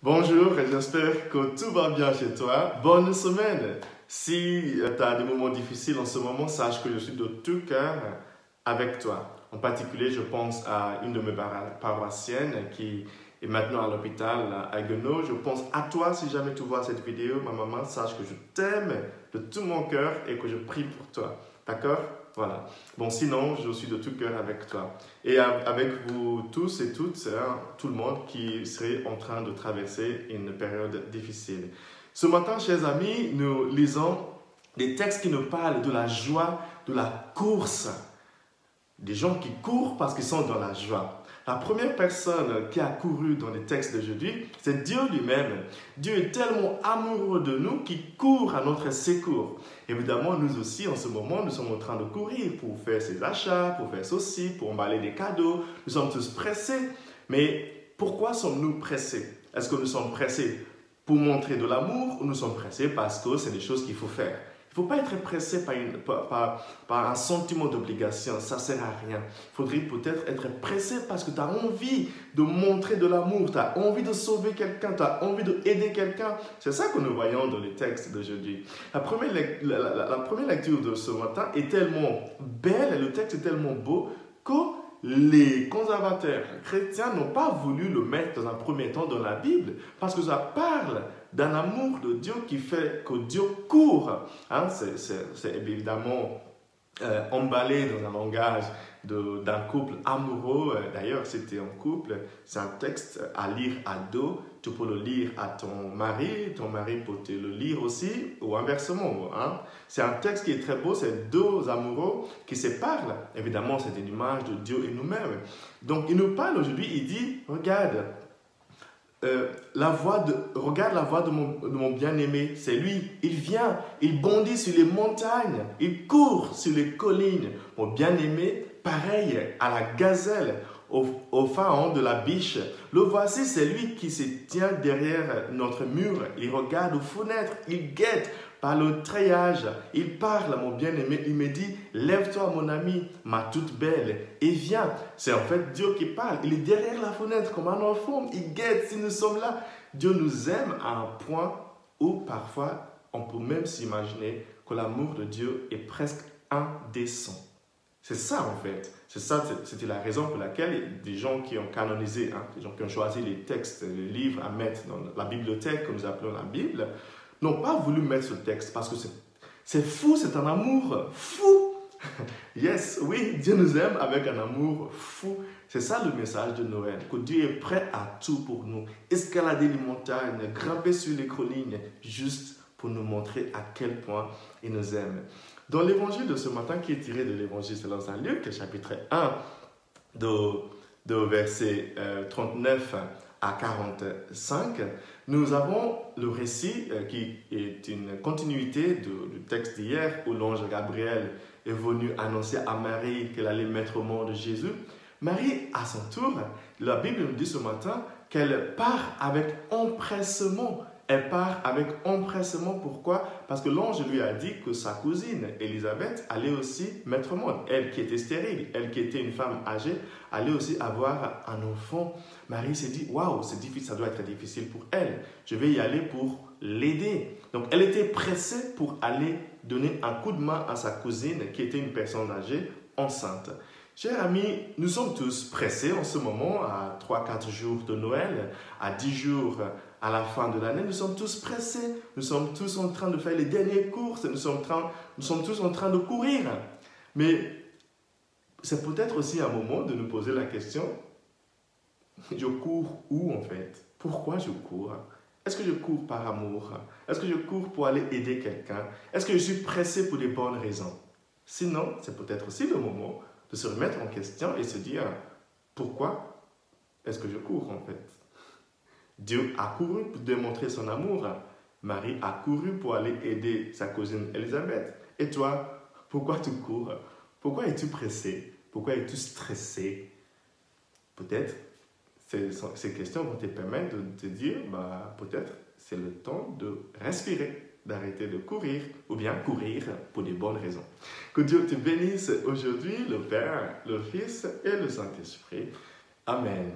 Bonjour, j'espère que tout va bien chez toi. Bonne semaine. Si tu as des moments difficiles en ce moment, sache que je suis de tout cœur avec toi. En particulier, je pense à une de mes paroissiennes qui est maintenant à l'hôpital à Haguenau. Je pense à toi si jamais tu vois cette vidéo, ma maman. Sache que je t'aime de tout mon cœur et que je prie pour toi. D'accord? Voilà. Bon, sinon, je suis de tout cœur avec toi. Et avec vous tous et toutes, hein, tout le monde qui serait en train de traverser une période difficile. Ce matin, chers amis, nous lisons des textes qui nous parlent de la joie, de la course. Des gens qui courent parce qu'ils sont dans la joie. La première personne qui a couru dans les textes d'aujourd'hui, c'est Dieu lui-même. Dieu est tellement amoureux de nous qu'il court à notre secours. Évidemment, nous aussi, en ce moment, nous sommes en train de courir pour faire ses achats, pour faire ceci, pour emballer des cadeaux. Nous sommes tous pressés. Mais pourquoi sommes-nous pressés? Est-ce que nous sommes pressés pour montrer de l'amour ou nous sommes pressés parce que c'est des choses qu'il faut faire? Il ne faut pas être pressé par un sentiment d'obligation, ça ne sert à rien. Il faudrait peut-être être pressé parce que tu as envie de montrer de l'amour, tu as envie de sauver quelqu'un, tu as envie d'aider quelqu'un. C'est ça que nous voyons dans les textes d'aujourd'hui. La première lecture de ce matin est tellement belle, le texte est tellement beau que les conservateurs chrétiens n'ont pas voulu le mettre dans un premier temps dans la Bible parce que ça parle d'un amour de Dieu qui fait que Dieu court. Hein, c'est évidemment emballé dans un langage d'un couple amoureux. D'ailleurs, c'était un couple. C'est un texte à lire à deux. Tu peux le lire à ton mari peut te le lire aussi, ou inversement. Hein. C'est un texte qui est très beau, c'est deux amoureux qui se parlent. Évidemment, c'est une image de Dieu et nous-mêmes. Donc, il nous parle aujourd'hui, il dit, regarde, regarde la voix de mon bien-aimé, c'est lui, il vient, il bondit sur les montagnes, il court sur les collines. Mon bien-aimé, pareil à la gazelle, au pharaon de la biche. Le voici, c'est lui qui se tient derrière notre mur, il regarde aux fenêtres, il guette par le treillage, il parle à mon bien-aimé, il me dit, lève-toi mon ami, ma toute belle, et viens. C'est en fait Dieu qui parle, il est derrière la fenêtre comme un enfant, il guette si nous sommes là. Dieu nous aime à un point où parfois on peut même s'imaginer que l'amour de Dieu est presque indécent. C'est ça en fait. C'était la raison pour laquelle des gens qui ont canonisé, hein, des gens qui ont choisi les textes, les livres à mettre dans la bibliothèque, comme nous appelons la Bible, n'ont pas voulu mettre ce texte parce que c'est fou, c'est un amour fou. Yes, oui, Dieu nous aime avec un amour fou. C'est ça le message de Noël, que Dieu est prêt à tout pour nous. Escalader les montagnes, grimper sur les collines, juste pour nous montrer à quel point il nous aime. Dans l'évangile de ce matin, qui est tiré de l'évangile selon saint Luc, chapitre 1, de verset 39 à 45, nous avons le récit qui est une continuité du texte d'hier où l'ange Gabriel est venu annoncer à Marie qu'elle allait mettre au monde Jésus. Marie, à son tour, la Bible nous dit ce matin qu'elle part avec empressement. Elle part avec empressement. Pourquoi? Parce que l'ange lui a dit que sa cousine, Élisabeth, allait aussi mettre au monde. Elle qui était stérile, elle qui était une femme âgée, allait aussi avoir un enfant. Marie s'est dit, waouh, c'est difficile, ça doit être difficile pour elle. Je vais y aller pour l'aider. Donc, elle était pressée pour aller donner un coup de main à sa cousine qui était une personne âgée, enceinte. Chers amis, nous sommes tous pressés en ce moment, à 3-4 jours de Noël, à 10 jours à la fin de l'année. Nous sommes tous pressés, nous sommes tous en train de faire les dernières courses, nous sommes tous en train de courir. Mais c'est peut-être aussi un moment de nous poser la question, je cours où en fait? Pourquoi je cours? Est-ce que je cours par amour? Est-ce que je cours pour aller aider quelqu'un? Est-ce que je suis pressé pour les bonnes raisons? Sinon, c'est peut-être aussi le moment de se remettre en question et se dire pourquoi est-ce que je cours en fait? Dieu a couru pour démontrer son amour. Marie a couru pour aller aider sa cousine Élisabeth. Et toi, pourquoi tu cours? Pourquoi es-tu pressé? Pourquoi es-tu stressé? Peut-être ces questions vont te permettre de te dire, peut-être c'est le temps de respirer, d'arrêter de courir ou bien courir pour des bonnes raisons. Que Dieu te bénisse aujourd'hui, le Père, le Fils et le Saint-Esprit. Amen.